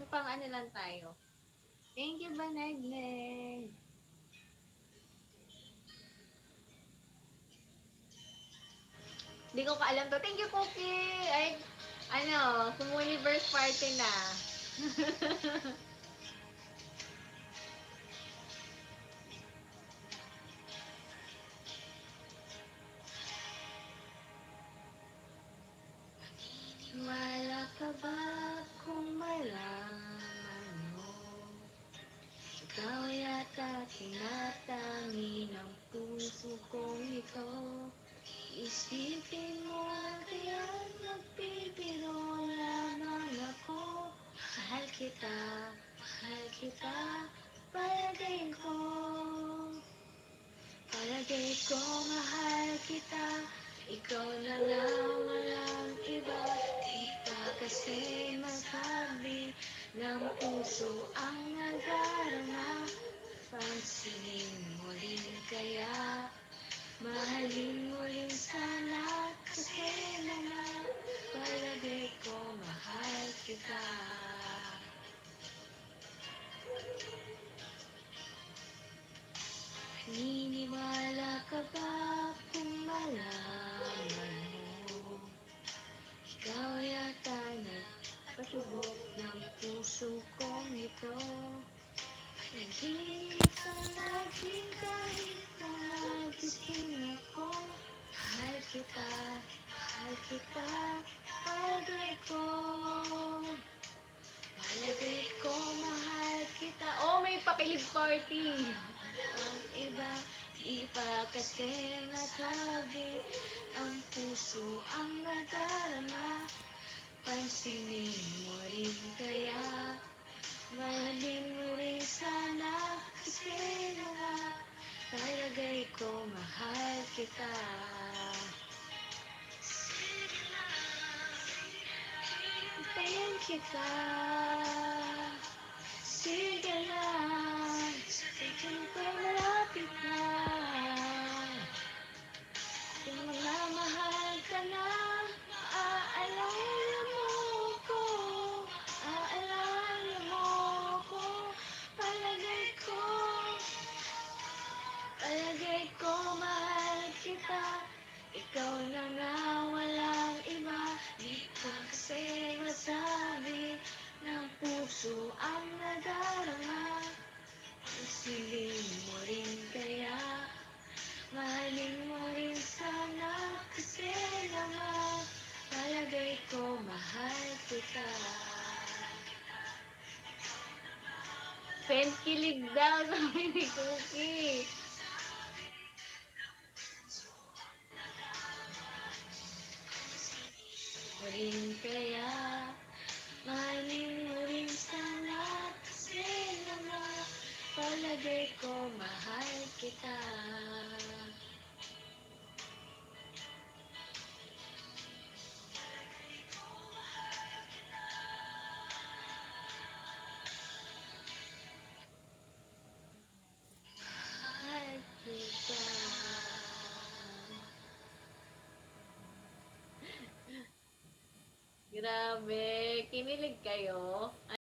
pang ano lang tayo. Thank you, Banagleg. Hindi ko kaalam to. Thank you, Cookie! Ay, ano, Sumuniverse party na. Wala ka ba kung malaman mo? Ikaw yata tinatangi ng puso kong ito. Isipin mo lang kaya't nagpipiro lamang ako. Mahal kita, palagay ko. Palagay ko mahal kita, ikaw na lang walang iba. Di pa kasi masabi ng puso ang nadarama. Pansinin mo rin kaya, mahalin mo rin sana. Kasi naman palagay ko mahal kita. Naniniwala ka ba kung malaman mo? Ikaw yata nagpatubok ng puso kong ito. Naginig ka laging kahit na nagising ako. Mahal kita, palagay ko. Palagay ko mahal kita. Oh, may pakilig party! Ang iba, di pa kasi nasabi. Ang puso ang nadarama. Pansinin mo rin kaya, mahalin mo rin sana. Kasi nga, palagay ko mahal kita. Hintayin kita. Sige lang, tingin ko malapit na. Kung mamamahal ka na, maaalala mo ko. Aalala mo ko. Palagay ko mahal kita. Ikaw na nga walang iba. Di pa kasi masabi ng puso ang nadarama. Pansinin mo rin kaya, mahalin mo rin sana. Kasi naman palagay ko mahal kita. Fans kilig daw, sabi ni Cookie. Rin kaya, mahalin mo rin sana. Kasi naman palagay ko mahal kita. Mahal kita. Grabe, kinilig kayo?